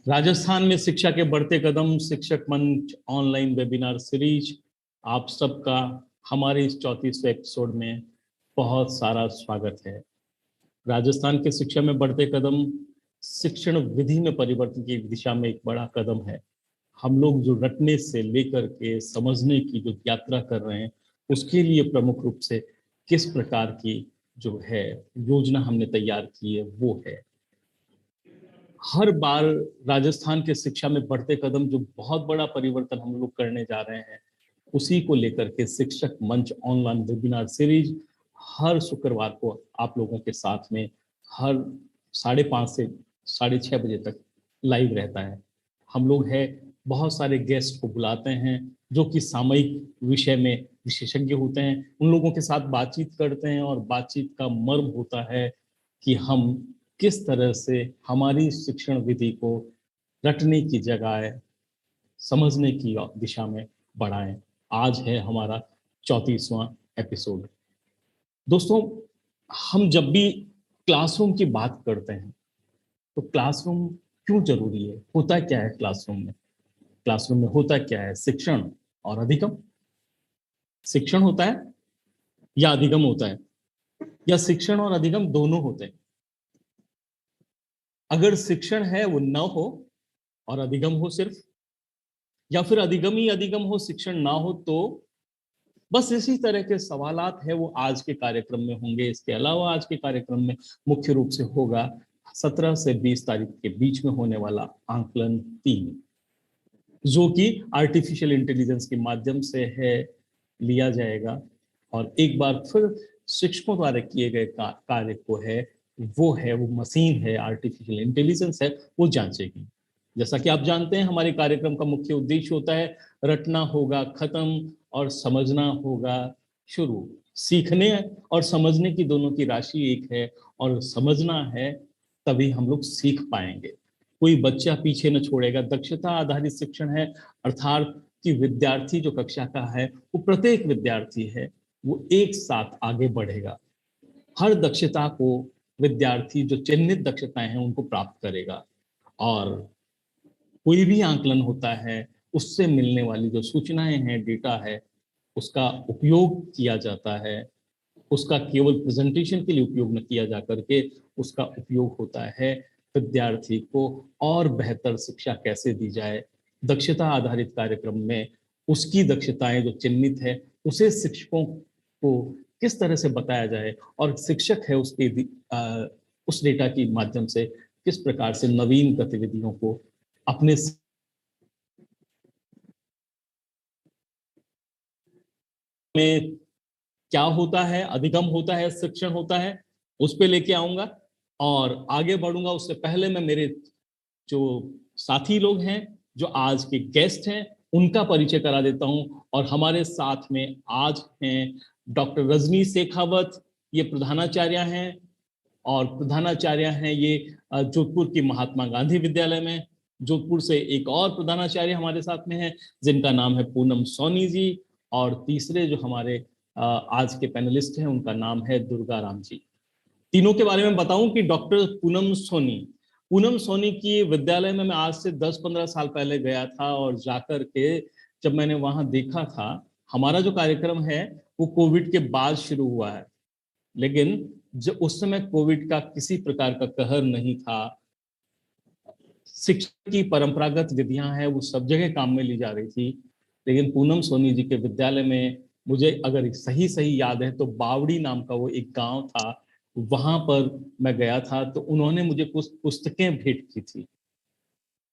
राजस्थान में शिक्षा के बढ़ते कदम शिक्षक मंच ऑनलाइन वेबिनार सीरीज। आप सबका हमारे इस 34वें एपिसोड में बहुत सारा स्वागत है। राजस्थान के शिक्षा में बढ़ते कदम शिक्षण विधि में परिवर्तन की दिशा में एक बड़ा कदम है। हम लोग जो रटने से लेकर के समझने की जो यात्रा कर रहे हैं, उसके लिए प्रमुख रूप से किस प्रकार की जो है योजना हमने तैयार की है वो है। हर बार राजस्थान के शिक्षा में बढ़ते कदम जो बहुत बड़ा परिवर्तन हम लोग करने जा रहे हैं, उसी को लेकर के शिक्षक मंच ऑनलाइन वेबिनार सीरीज हर शुक्रवार को आप लोगों के साथ में हर 5:30 से 6:30 बजे तक लाइव रहता है। हम लोग बहुत सारे गेस्ट को बुलाते हैं जो कि सामयिक विषय में विशेषज्ञ होते हैं। उन लोगों के साथ बातचीत करते हैं और बातचीत का मर्म होता है कि हम किस तरह से हमारी शिक्षण विधि को रटने की जगह समझने की दिशा में बढ़ाएं। आज है हमारा 34वां एपिसोड। दोस्तों, हम जब भी क्लासरूम की बात करते हैं तो क्लासरूम क्यों जरूरी है, होता क्या है क्लासरूम में? क्लासरूम में होता क्या है? शिक्षण और अधिगम। शिक्षण होता है या अधिगम होता है, या शिक्षण और अधिगम दोनों होते हैं? अगर शिक्षण है वो न हो और अधिगम हो सिर्फ, या फिर अधिगम ही अधिगम हो शिक्षण ना हो, तो बस इसी तरह के सवालात है वो आज के कार्यक्रम में होंगे। इसके अलावा आज के कार्यक्रम में मुख्य रूप से होगा 17 से 20 तारीख के बीच में होने वाला आंकलन 3, जो कि आर्टिफिशियल इंटेलिजेंस के माध्यम से लिया जाएगा। और एक बार फिर शिक्षकों द्वारा किए गए कार्य को वो मशीन है, आर्टिफिशियल इंटेलिजेंस है, वो जांचेगी। जैसा कि आप जानते हैं, हमारे कार्यक्रम का मुख्य उद्देश्य होता है रटना होगा खत्म और समझना होगा शुरू। सीखने और समझने की दोनों की राशि एक है, और समझना है तभी हम लोग सीख पाएंगे। कोई बच्चा पीछे न छोड़ेगा। दक्षता आधारित शिक्षण है, अर्थात कि विद्यार्थी जो कक्षा का है, वो प्रत्येक विद्यार्थी है वो एक साथ आगे बढ़ेगा। हर दक्षता को विद्यार्थी जो चिन्हित दक्षताएं हैं उनको प्राप्त करेगा, और कोई भी आंकलन होता है उससे मिलने वाली जो सूचनाएं हैं, डेटा है, उसका उपयोग किया जाता है। उसका केवल प्रेजेंटेशन के लिए उपयोग न किया जा करके उसका उपयोग होता है विद्यार्थी को और बेहतर शिक्षा कैसे दी जाए। दक्षता आधारित कार्यक्रम में उसकी दक्षताएं जो चिन्हित है उसे शिक्षकों को किस तरह से बताया जाए, और शिक्षक है उस डेटा के माध्यम से किस प्रकार से नवीन गतिविधियों को अपने में क्या होता है, अधिगम होता है, शिक्षण होता है, उस पे लेके आऊंगा और आगे बढ़ूंगा। उससे पहले मैं मेरे जो साथी लोग हैं, जो आज के गेस्ट हैं, उनका परिचय करा देता हूं। और हमारे साथ में आज हैं डॉक्टर रजनी शेखावत, ये प्रधानाचार्य हैं, और प्रधानाचार्य हैं ये जोधपुर की महात्मा गांधी विद्यालय में। जोधपुर से एक और प्रधानाचार्य हमारे साथ में हैं जिनका नाम है पूनम सोनी जी, और तीसरे जो हमारे आज के पैनलिस्ट हैं उनका नाम है दुर्गा राम जी। तीनों के बारे में बताऊं कि डॉक्टर पूनम सोनी की विद्यालय में मैं आज से 10-15 साल पहले गया था, और जाकर के जब मैंने वहां देखा था, हमारा जो कार्यक्रम है वो कोविड के बाद शुरू हुआ है, लेकिन जब उस समय कोविड का किसी प्रकार का कहर नहीं था। शिक्षा की परंपरागत विधियां हैं वो सब जगह काम में ली जा रही थी, लेकिन पूनम सोनी जी के विद्यालय में, मुझे अगर सही सही याद है तो बावड़ी नाम का वो एक गांव था, वहां पर मैं गया था तो उन्होंने मुझे कुछ पुस्तकें भेंट की थी।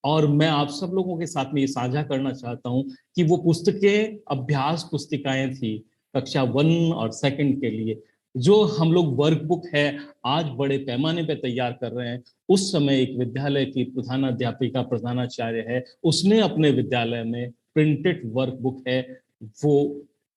और मैं आप सब लोगों के साथ में ये साझा करना चाहता हूं कि वो पुस्तकें अभ्यास पुस्तिकाएं थी कक्षा 1 और 2 के लिए। जो हम लोग वर्कबुक है आज बड़े पैमाने पे तैयार कर रहे हैं, उस समय एक विद्यालय की प्रधानाध्यापिका प्रधानाचार्य है, उसने अपने विद्यालय में प्रिंटेड वर्कबुक है वो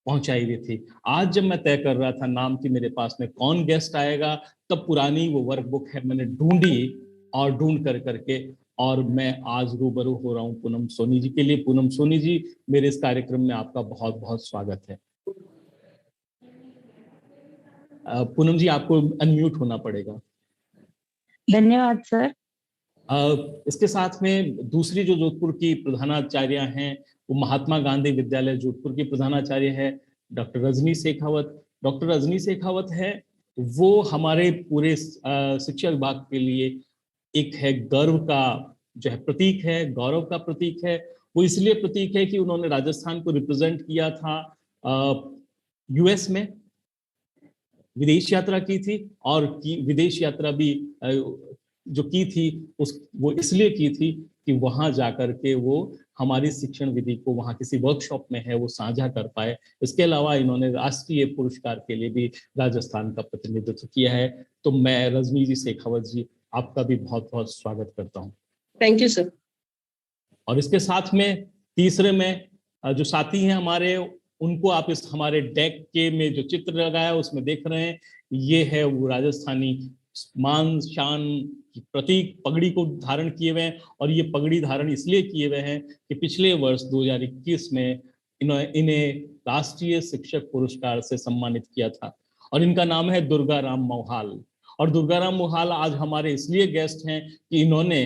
पहुंचाई हुई थी। आज जब मैं तय कर रहा था नाम की मेरे पास में कौन गेस्ट आएगा, तब पुरानी वो वर्कबुक है मैंने ढूंढी, और ढूंढ कर करके और मैं आज रूबरू हो रहा हूं पूनम सोनी जी के लिए। पूनम सोनी जी, मेरे इस कार्यक्रम में आपका बहुत बहुत स्वागत है। पूनम जी, आपको अनम्यूट होना पड़ेगा। धन्यवाद सर। इसके साथ में दूसरी जो जोधपुर की प्रधानाचार्य हैं वो महात्मा गांधी विद्यालय जोधपुर की प्रधानाचार्य है डॉक्टर रजनी शेखावत। डॉक्टर रजनी शेखावत है वो हमारे पूरे शिक्षा विभाग के लिए एक है गर्व का जो है प्रतीक है, गौरव का प्रतीक है। वो इसलिए प्रतीक है कि उन्होंने राजस्थान को रिप्रेजेंट किया था यूएस में, विदेश यात्रा की थी, और विदेश यात्रा भी जो की थी उस वो इसलिए की थी कि वहां जाकर के वो हमारी शिक्षण विधि को वहां किसी वर्कशॉप में है वो साझा कर पाए। इसके अलावा इन्होंने राष्ट्रीय पुरस्कार के लिए भी राजस्थान का प्रतिनिधित्व किया है। तो मैं रजनी जी शेखावत जी आपका भी बहुत बहुत स्वागत करता हूँ। Thank you sir. और इसके साथ में तीसरे में जो साथी हैं हमारे, उनको आप इस हमारे डेक के में जो चित्र लगाया उसमें देख रहे हैं, ये है वो राजस्थानी मान शान की प्रतीक पगड़ी को धारण किए हुए हैं। और ये पगड़ी धारण इसलिए किए हुए हैं कि पिछले वर्ष 2021 में इन्हें राष्ट्रीय शिक्षक पुरस्कार से सम्मानित किया था। और इनका नाम है दुर्गा राम मोहाल। और दुर्गा राम मोहाल आज हमारे इसलिए गेस्ट हैं कि इन्होंने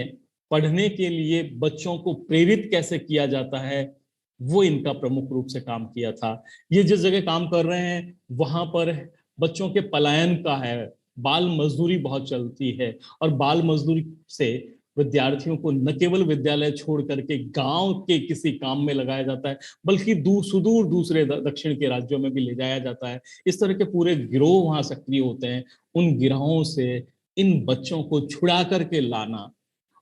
पढ़ने के लिए बच्चों को प्रेरित कैसे किया जाता है वो इनका प्रमुख रूप से काम किया था। ये जिस जगह काम कर रहे हैं वहां पर बच्चों के पलायन का है, बाल मजदूरी बहुत चलती है, और बाल मजदूरी से विद्यार्थियों को न केवल विद्यालय छोड़ करके गांव के किसी काम में लगाया जाता है, बल्कि सुदूर दूसरे दक्षिण के राज्यों में भी ले जाया जाता है। इस तरह के पूरे गिरोह वहां सक्रिय होते हैं। उन गिरोहों से इन बच्चों को छुड़ा करके लाना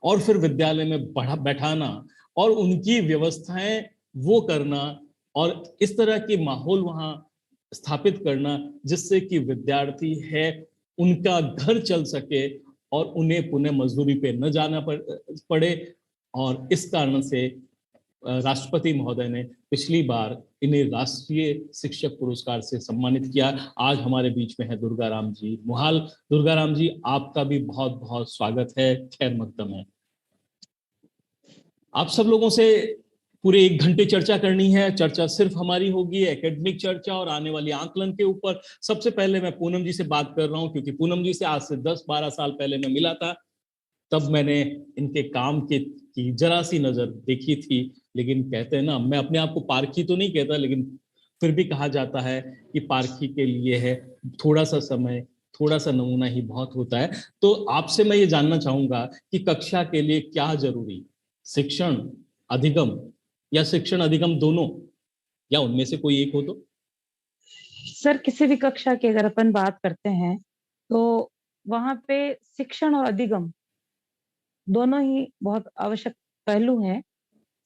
और फिर विद्यालय में बैठाना और उनकी व्यवस्थाएं वो करना और इस तरह की माहौल वहां स्थापित करना जिससे कि विद्यार्थी है उनका घर चल सके और उन्हें पुनः मजदूरी पे न जाना पड़े। और इस कारण से राष्ट्रपति महोदय ने पिछली बार इन्हें राष्ट्रीय शिक्षक पुरस्कार से सम्मानित किया। आज हमारे बीच में है दुर्गा राम जी मोहाल। दुर्गा राम जी आपका भी बहुत बहुत स्वागत है, खैर मकदम है। आप सब लोगों से पूरे 1 घंटे चर्चा करनी है। चर्चा सिर्फ हमारी होगी एकेडमिक चर्चा और आने वाली आकलन के ऊपर। सबसे पहले मैं पूनम जी से बात कर रहा हूं क्योंकि पूनम जी से आज से 10-12 साल पहले मैं मिला था। तब मैंने इनके काम की जरा सी नजर देखी थी। लेकिन कहते हैं ना, मैं अपने आप को पारखी तो नहीं कहता, लेकिन फिर भी कहा जाता है कि पारखी के लिए है थोड़ा सा समय, थोड़ा सा नमूना ही बहुत होता है। तो आपसे मैं ये जानना चाहूंगा कि कक्षा के लिए क्या जरूरी, शिक्षण अधिगम या शिक्षण अधिगम दोनों, या उनमें से कोई एक हो तो? सर किसी भी कक्षा की अगर अपन बात करते हैं तो वहां पे शिक्षण और अधिगम दोनों ही बहुत आवश्यक पहलू हैं।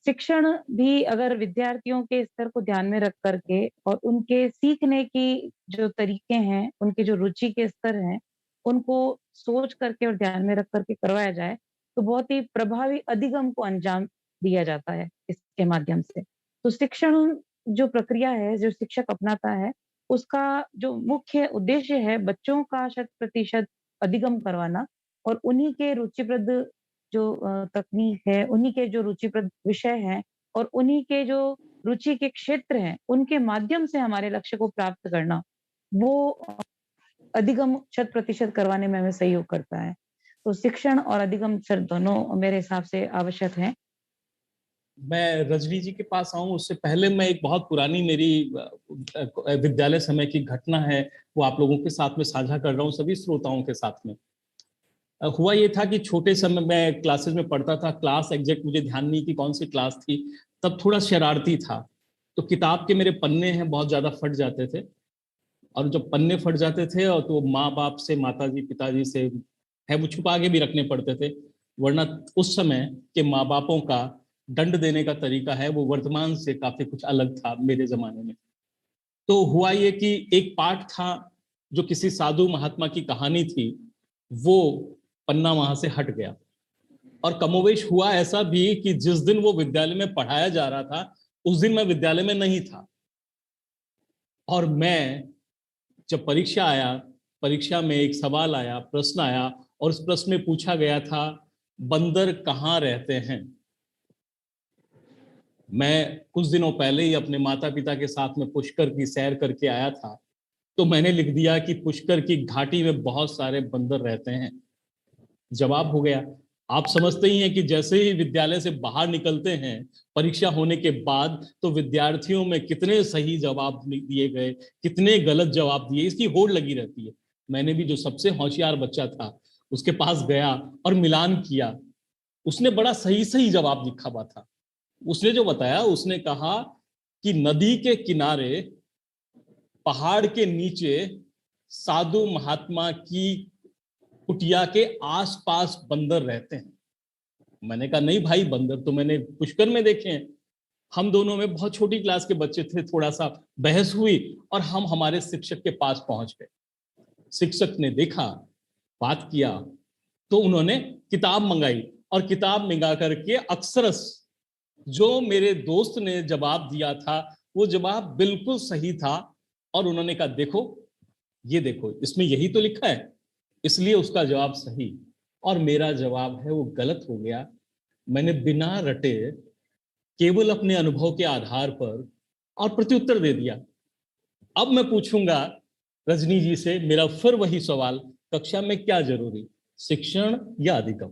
शिक्षण भी अगर विद्यार्थियों के स्तर को ध्यान में रख करके और उनके सीखने की जो तरीके हैं, उनके जो रुचि के स्तर हैं, उनको सोच करके और ध्यान में रख करके करवाया जाए तो बहुत ही प्रभावी अधिगम को अंजाम दिया जाता है इसके माध्यम से। तो शिक्षण जो प्रक्रिया है, जो शिक्षक अपनाता है, उसका जो मुख्य उद्देश्य है बच्चों का 100% अधिगम करवाना और उन्हीं के रुचिप्रद जो तकनीक है, उन्हीं के जो रुचिप्रद विषय हैं और उन्हीं के जो रुचि के क्षेत्र हैं, उनके माध्यम से हमारे लक्ष्य को प्राप्त करना, वो अधिगम 100% करवाने में हमें सहयोग करता है। तो शिक्षण और अधिगम सर दोनों मेरे हिसाब से आवश्यक हैं। मैं रजनी जी के पास आऊं उससे पहले मैं एक बहुत पुरानी मेरी विद्यालय समय की घटना है वो आप लोगों के साथ में साझा कर रहा हूं, सभी श्रोताओं के साथ में। हुआ ये था कि छोटे समय मैं क्लासेस में पढ़ता था, क्लास एग्जैक्ट मुझे ध्यान नहीं कि कौन सी क्लास थी, तब थोड़ा शरारती था। तो किताब के मेरे पन्ने हैं बहुत ज्यादा फट जाते थे, और जब पन्ने फट जाते थे और तो माँ बाप से, माताजी पिताजी से है वो छुपा के भी रखने पड़ते थे, वरना उस समय के माँ बापों का दंड देने का तरीका है वो वर्तमान से काफी कुछ अलग था मेरे जमाने में। तो हुआ ये कि एक पाठ था जो किसी साधु महात्मा की कहानी थी, वो पन्ना वहां से हट गया। और कमोवेश हुआ ऐसा भी कि जिस दिन वो विद्यालय में पढ़ाया जा रहा था उस दिन मैं विद्यालय में नहीं था। और मैं जब परीक्षा आया, परीक्षा में एक सवाल आया, प्रश्न आया, और उस प्रश्न में पूछा गया था बंदर कहाँ रहते हैं। मैं कुछ दिनों पहले ही अपने माता पिता के साथ में पुष्कर की सैर करके आया था, तो मैंने लिख दिया कि पुष्कर की घाटी में बहुत सारे बंदर रहते हैं। जवाब हो गया। आप समझते ही हैं कि जैसे ही विद्यालय से बाहर निकलते हैं परीक्षा होने के बाद, तो विद्यार्थियों में कितने सही जवाब दिए गए, कितने गलत जवाब दिए, इसकी होड़ लगी रहती है। मैंने भी जो सबसे होशियार बच्चा था उसके पास गया और मिलान किया। उसने बड़ा सही सही जवाब लिखा हुआ था। उसने जो बताया, उसने कहा कि नदी के किनारे पहाड़ के नीचे साधु महात्मा की कुटिया के आसपास बंदर रहते हैं। मैंने कहा नहीं भाई, बंदर तो मैंने पुष्कर में देखे हैं। हम दोनों में बहुत छोटी क्लास के बच्चे थे, थोड़ा सा बहस हुई और हम हमारे शिक्षक के पास पहुंच गए। शिक्षक ने देखा, बात किया, तो उन्होंने किताब मंगाई और किताब मंगा करके अक्षरश जो मेरे दोस्त ने जवाब दिया था वो जवाब बिल्कुल सही था। और उन्होंने कहा देखो, ये देखो, इसमें यही तो लिखा है, इसलिए उसका जवाब सही और मेरा जवाब है वो गलत हो गया। मैंने बिना रटे केवल अपने अनुभव के आधार पर और प्रत्युत्तर दे दिया। अब मैं पूछूंगा रजनी जी से मेरा फिर वही सवाल, कक्षा में क्या जरूरी, शिक्षण या अधिगम?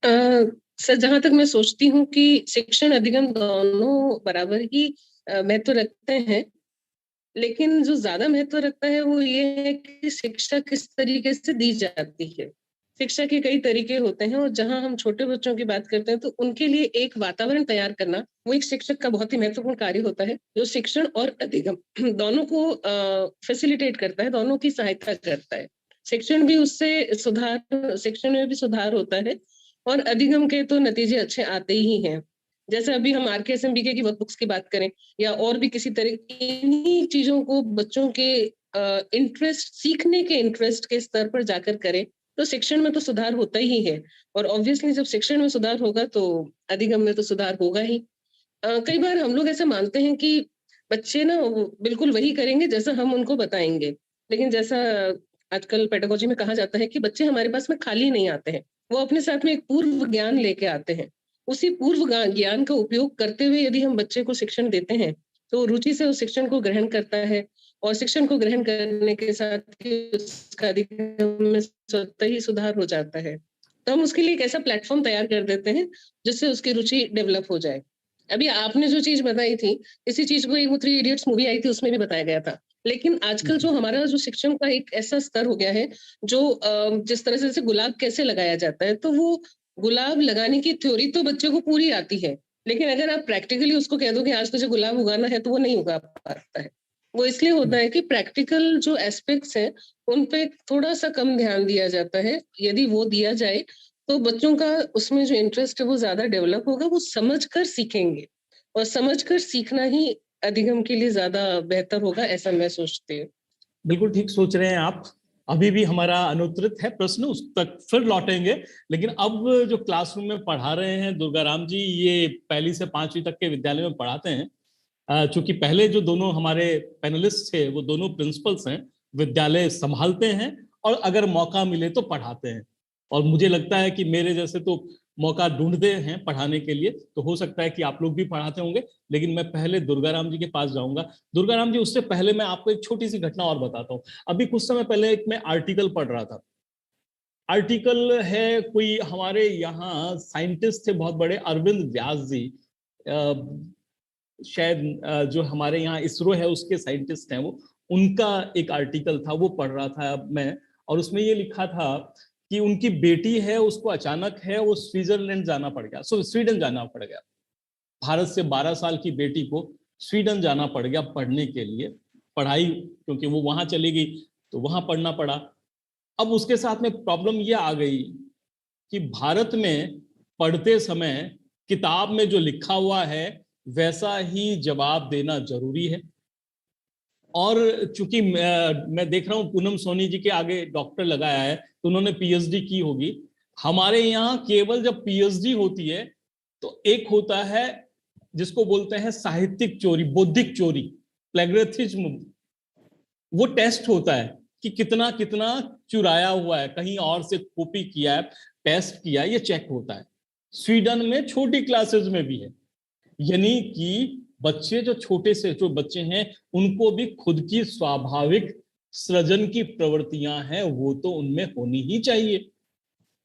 सर, जहां तक मैं सोचती हूँ कि शिक्षण अधिगम दोनों बराबर ही महत्व रखते हैं, लेकिन जो ज्यादा महत्व रखता है वो ये है कि शिक्षा किस तरीके से दी जाती है। शिक्षा के कई तरीके होते हैं और जहां हम छोटे बच्चों की बात करते हैं तो उनके लिए एक वातावरण तैयार करना वो एक शिक्षक का बहुत ही महत्वपूर्ण कार्य होता है, जो शिक्षण और अधिगम दोनों को फैसिलिटेट करता है, दोनों की सहायता करता है। शिक्षण भी उससे सुधार, शिक्षण में भी सुधार होता है और अधिगम के तो नतीजे अच्छे आते ही हैं। जैसे अभी हम RKSMBK की वर्कबुक्स की बात करें या और भी किसी तरह की चीजों को बच्चों के इंटरेस्ट, सीखने के इंटरेस्ट के स्तर पर जाकर करें तो शिक्षण में तो सुधार होता ही है। और ऑब्वियसली जब शिक्षण में सुधार होगा तो अधिगम में तो सुधार होगा ही। कई बार हम लोग ऐसा मानते हैं कि बच्चे ना बिल्कुल वही करेंगे जैसा हम उनको बताएंगे, लेकिन जैसा आजकल पेडागोजी में कहा जाता है कि बच्चे हमारे पास में खाली नहीं आते हैं, वो अपने साथ में एक पूर्व ज्ञान लेके आते हैं। उसी पूर्व ज्ञान का उपयोग करते हुए यदि हम बच्चे को शिक्षण देते हैं तो रुचि से उस शिक्षण को ग्रहण करता है और शिक्षण को ग्रहण करने के साथ ही उसका अधिगम में स्वतः ही सुधार हो जाता है। तो हम उसके लिए एक ऐसा प्लेटफॉर्म तैयार कर देते हैं जिससे उसकी रुचि डेवलप हो जाए। अभी आपने जो चीज बताई थी, इसी चीज को एक वो 3 इडियट्स मूवी आई थी उसमें भी बताया गया था। लेकिन आजकल जो हमारा जो शिक्षण का एक ऐसा स्तर हो गया है जो जिस तरह से जैसे गुलाब कैसे लगाया जाता है, तो वो गुलाब लगाने की थ्योरी तो बच्चे को पूरी आती है, लेकिन अगर आप प्रैक्टिकली उसको कह दो कि आज तुझे गुलाब उगाना है तो वो नहीं उगा पाता है। वो इसलिए होता है कि प्रैक्टिकल जो एस्पेक्ट्स हैं उन पे थोड़ा सा कम ध्यान दिया जाता है। यदि वो दिया जाए तो बच्चों का उसमें जो इंटरेस्ट है वो ज्यादा डेवलप होगा, वो समझकर सीखेंगे और समझकर सीखना ही अधिगम के लिए ज्यादा बेहतर होगा, ऐसा मैं सोचती हूँ। बिल्कुल ठीक सोच रहे हैं आप। अभी भी हमारा अनुत्तरित है प्रश्न, उस तक फिर लौटेंगे। लेकिन अब जो क्लासरूम में पढ़ा रहे हैं दुर्गाराम जी, ये 1ली से 5वीं तक के विद्यालय में पढ़ाते हैं। चूंकि पहले जो दोनों हमारे पैनलिस्ट थे वो दोनों प्रिंसिपल्स हैं, विद्यालय संभालते हैं और अगर मौका मिले तो पढ़ाते हैं। और मुझे लगता है कि मेरे जैसे तो मौका ढूंढते हैं पढ़ाने के लिए, तो हो सकता है कि आप लोग भी पढ़ाते होंगे। लेकिन मैं पहले दुर्गाराम जी के पास जाऊंगा। दुर्गाराम जी, उससे पहले मैं आपको एक छोटी सी घटना और बताता हूँ। अभी कुछ समय पहले एक मैं आर्टिकल पढ़ रहा था। आर्टिकल है, कोई हमारे यहाँ साइंटिस्ट थे बहुत बड़े, अरविंद व्यास जी, शायद जो हमारे यहाँ इसरो है उसके साइंटिस्ट हैं वो, उनका एक आर्टिकल था, वो पढ़ रहा था मैं। और उसमें ये लिखा था कि उनकी बेटी है, उसको अचानक है वो स्विट्जरलैंड जाना पड़ गया, स्वीडन जाना पड़ गया। भारत से 12 साल की बेटी को स्वीडन जाना पड़ गया पढ़ने के लिए, पढ़ाई, क्योंकि वो वहां चली गई तो वहां पढ़ना पड़ा। अब उसके साथ में प्रॉब्लम ये आ गई कि भारत में पढ़ते समय किताब में जो लिखा हुआ है वैसा ही जवाब देना जरूरी है। और चूंकि मैं देख रहा हूं पूनम सोनी जी के आगे डॉक्टर लगाया है, तो उन्होंने पीएचडी की होगी। हमारे यहाँ केवल जब पीएचडी होती है तो एक होता है जिसको बोलते हैं साहित्यिक चोरी, बौद्धिक चोरी, प्लेगरिथ्म। वो टेस्ट होता है कि कितना कितना चुराया हुआ है, कहीं और से कॉपी किया है, टेस्ट किया है, ये चेक होता है। स्वीडन में छोटी क्लासेस में भी है, यानी कि बच्चे जो छोटे से जो बच्चे हैं उनको भी खुद की स्वाभाविक सृजन की प्रवृत्तियां हैं, वो तो उनमें होनी ही चाहिए।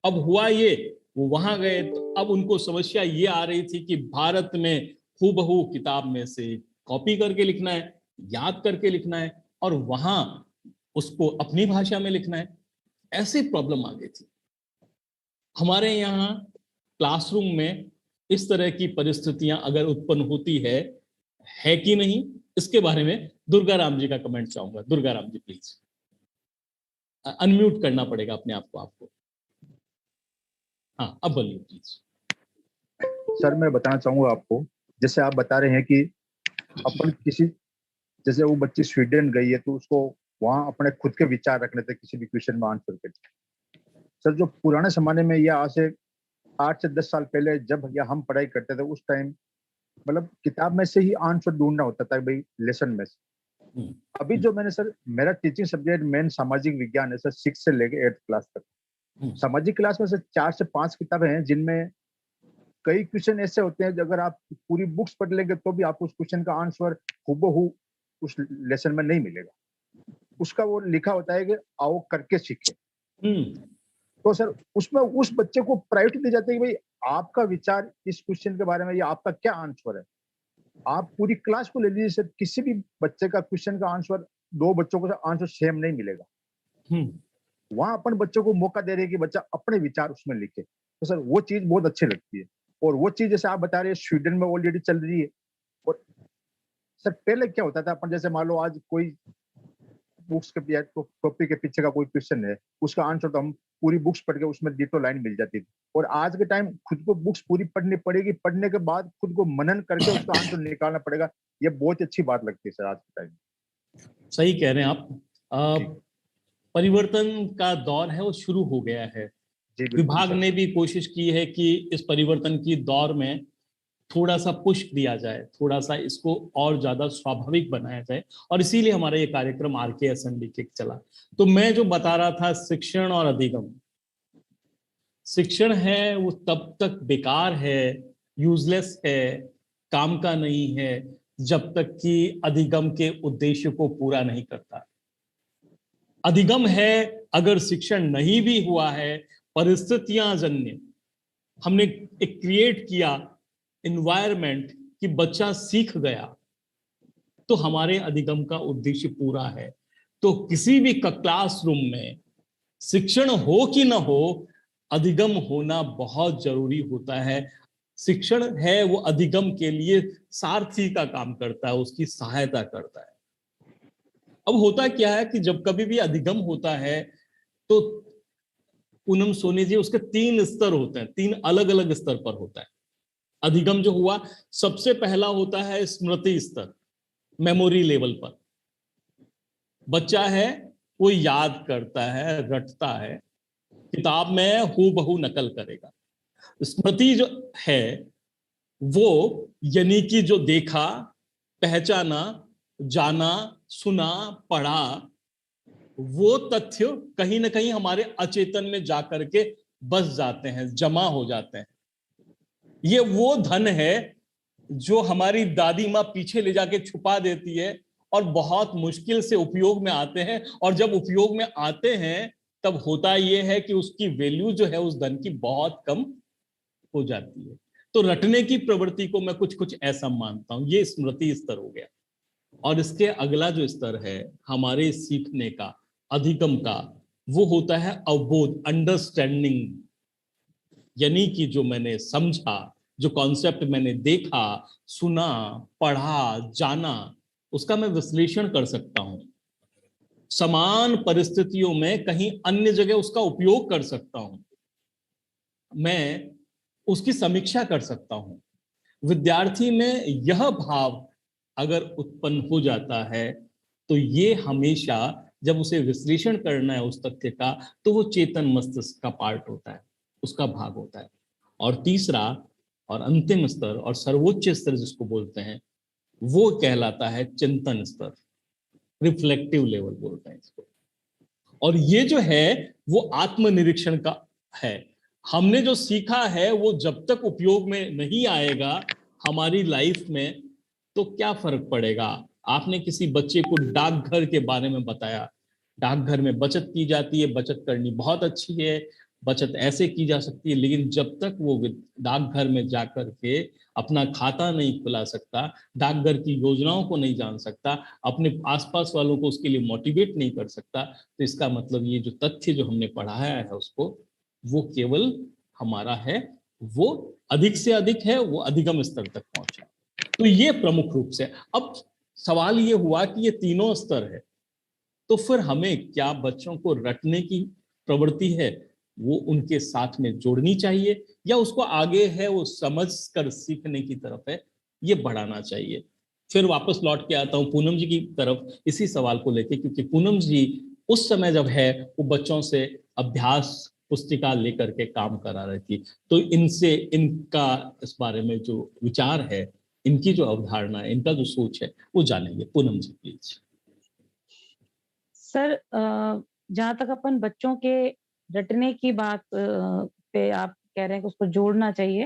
अब हुआ ये वो वहां गए तो अब उनको समस्या ये आ रही थी कि भारत में हूबहू किताब में से कॉपी करके लिखना है, याद करके लिखना है, और वहां उसको अपनी भाषा में लिखना है। ऐसी प्रॉब्लम आ गई थी। हमारे यहाँ क्लासरूम में इस तरह की परिस्थितियां अगर उत्पन्न होती है कि नहीं, इसके बारे में दुर्गा राम जी का कमेंट चाहूंगा। दुर्गा राम जी प्लीज, अनम्यूट करना पड़ेगा अपने आप को आपको। हाँ, अब बोलिए प्लीज। सर मैं बताना चाहूंगा आपको, जैसे आप बता रहे हैं कि अपन किसी, जैसे वो बच्ची स्वीडन गई है तो उसको वहां अपने खुद के विचार रखने थे किसी भी क्वेश्चन में आंसर के। सर जो पुराने जमाने में या आज से 8 से 10 साल पहले जब या हम पढ़ाई करते थे, उस टाइम मतलब किताब में से ही आंसर ढूंढना होता था भाई, लेसन में से। अभी जो मैंने सर, मेरा टीचिंग सब्जेक्ट मेन सामाजिक विज्ञान है सर, 6 से लेके 8th क्लास तक। सामाजिक क्लास में से 4 से 5 किताबें हैं जिनमें कई क्वेश्चन ऐसे होते हैं अगर आप पूरी बुक्स पढ़ लेंगे तो भी आपको उस क्वेश्चन का आंसर हूबहू उस लेसन में नहीं मिलेगा। उसका वो लिखा होता है कि आओ करके सीखे। तो सर उसमें उस बच्चे को प्रायोरिटी दी जाती है कि भाई आपका विचार इस क्वेश्चन के बारे में, या आपका क्या आंसर है। आप पूरी क्लास को ले लीजिए सर, किसी भी बच्चे का क्वेश्चन का आंसर, 2 बच्चों को आंसर सेम नहीं मिलेगा। वहां अपन बच्चों को मौका दे रहे हैं कि बच्चा अपने विचार उसमें लिखे। तो सर वो चीज बहुत अच्छी लगती है। और वो चीज जैसे आप बता रहे हैं स्वीडन में ऑलरेडी चल रही है। और सर पहले क्या होता था, अपन जैसे मान लो आज कोई बुक्स के टॉपिक के पीछे का कोई क्वेश्चन है, उसका आंसर तो हम पूरी बुक्स पढ़ के उसमें डिटो लाइन मिल जाती थी। और आज के टाइम खुद को बुक्स पूरी पढ़नी पड़ेगी, पढ़ने के बाद खुद को मनन करके उसका आंसर निकालना पड़ेगा। ये बहुत अच्छी बात लगती है सर आज के टाइम। सही कह रहे हैं आप। परिवर्तन का दौर है वो शुरू हो गया है। विभाग ने भी कोशिश की है कि इस परिवर्तन की दौर में थोड़ा सा पुश दिया जाए, थोड़ा सा इसको और ज्यादा स्वाभाविक बनाया जाए, और इसीलिए हमारा ये कार्यक्रम आरके असेंबली के चला। तो मैं जो बता रहा था, शिक्षण और अधिगम, शिक्षण है वो तब तक बेकार है, यूजलेस है, काम का नहीं है, जब तक कि अधिगम के उद्देश्य को पूरा नहीं करता। अधिगम है अगर शिक्षण नहीं भी हुआ है, परिस्थितियां जन्य हमने एक क्रिएट किया एनवायरनमेंट कि बच्चा सीख गया, तो हमारे अधिगम का उद्देश्य पूरा है। तो किसी भी क्लासरूम में शिक्षण हो कि ना हो, अधिगम होना बहुत जरूरी होता है। शिक्षण है वो अधिगम के लिए सारथी का काम करता है, उसकी सहायता करता है। अब होता क्या है कि जब कभी भी अधिगम होता है तो पूनम सोनी जी, उसके 3 स्तर होते हैं, 3 अलग अलग स्तर पर होता है अधिगम जो हुआ। सबसे पहला होता है स्मृति स्तर, मेमोरी लेवल पर। बच्चा है वो याद करता है, रटता है, किताब में हूबहू नकल करेगा। स्मृति जो है वो यानी कि जो देखा, पहचाना, जाना, सुना, पढ़ा, वो तथ्य कहीं ना कहीं हमारे अचेतन में जाकर के बस जाते हैं, जमा हो जाते हैं। ये वो धन है जो हमारी दादी माँ पीछे ले जाके छुपा देती है और बहुत मुश्किल से उपयोग में आते हैं। और जब उपयोग में आते हैं तब होता यह है कि उसकी वैल्यू जो है उस धन की बहुत कम हो जाती है। तो रटने की प्रवृत्ति को मैं कुछ कुछ ऐसा मानता हूं, ये स्मृति स्तर हो गया। और इसके अगला जो स्तर है हमारे सीखने का, अधिगम का, वो होता है अवबोध, अंडरस्टैंडिंग। यानी कि जो मैंने समझा, जो कॉन्सेप्ट मैंने देखा, सुना, पढ़ा, जाना, उसका मैं विश्लेषण कर सकता हूं। समान परिस्थितियों में कहीं अन्य जगह उसका उपयोग कर सकता हूं, मैं उसकी समीक्षा कर सकता हूं। विद्यार्थी में यह भाव अगर उत्पन्न हो जाता है तो ये हमेशा जब उसे विश्लेषण करना है उस तथ्य का, तो वो चेतन मस्तिष्क का पार्ट होता है, उसका भाग होता है। और तीसरा और अंतिम स्तर और सर्वोच्च स्तर जिसको बोलते हैं, वो कहलाता है चिंतन स्तर, रिफ्लेक्टिव लेवल बोलते हैं इसको। और ये जो है वो आत्मनिरीक्षण का है। हमने जो सीखा है वो जब तक उपयोग में नहीं आएगा हमारी लाइफ में, तो क्या फर्क पड़ेगा। आपने किसी बच्चे को डाकघर के बारे में बताया, डाकघर में बचत की जाती है, बचत करनी बहुत अच्छी है, बचत ऐसे की जा सकती है, लेकिन जब तक वो डाकघर में जाकर के अपना खाता नहीं खुला सकता, डाकघर की योजनाओं को नहीं जान सकता, अपने आसपास वालों को उसके लिए मोटिवेट नहीं कर सकता, तो इसका मतलब ये जो तथ्य जो हमने पढ़ाया है उसको, वो केवल हमारा है, वो अधिक से अधिक है, वो अधिगम स्तर तक पहुंचा। तो ये प्रमुख रूप से। अब सवाल ये हुआ कि ये तीनों स्तर है, तो फिर हमें क्या बच्चों को रटने की प्रवृत्ति है वो उनके साथ में जोड़नी चाहिए, या उसको आगे है वो समझ कर सीखने की तरफ है, ये बढ़ाना चाहिए। फिर वापस लौट के आता हूँ पूनम जी की तरफ इसी सवाल को लेके, क्योंकि पूनम जी उस समय जब है वो बच्चों से अभ्यास पुस्तिका लेकर के काम करा रही थी, तो इनसे इनका इस बारे में जो विचार है, इनकी जो अवधारणा है, इनका जो सोच है, वो जानेंगे। पूनम जी प्लीज। सर जहाँ तक अपन बच्चों के रटने की बात पे आप कह रहे हैं कि उसको जोड़ना चाहिए,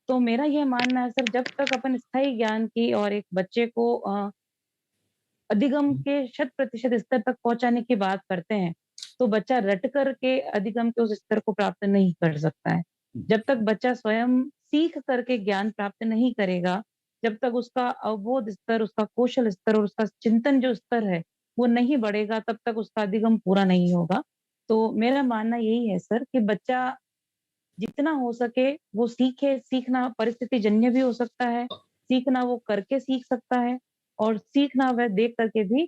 तो मेरा ये मानना है सर, जब तक अपन स्थायी ज्ञान की और एक बच्चे को अधिगम के 100% स्तर तक पहुंचाने की बात करते हैं, तो बच्चा रट कर के अधिगम के उस स्तर को प्राप्त नहीं कर सकता है। जब तक बच्चा स्वयं सीख करके ज्ञान प्राप्त नहीं करेगा, जब तक उसका अवबोध स्तर, उसका कौशल स्तर और उसका चिंतन जो स्तर है, वो नहीं बढ़ेगा, तब तक उसका अधिगम पूरा नहीं होगा। तो मेरा मानना यही है सर कि बच्चा जितना हो सके वो सीखे। सीखना परिस्थिति जन्य भी हो सकता है, सीखना वो करके सीख सकता है, और सीखना वह देख करके भी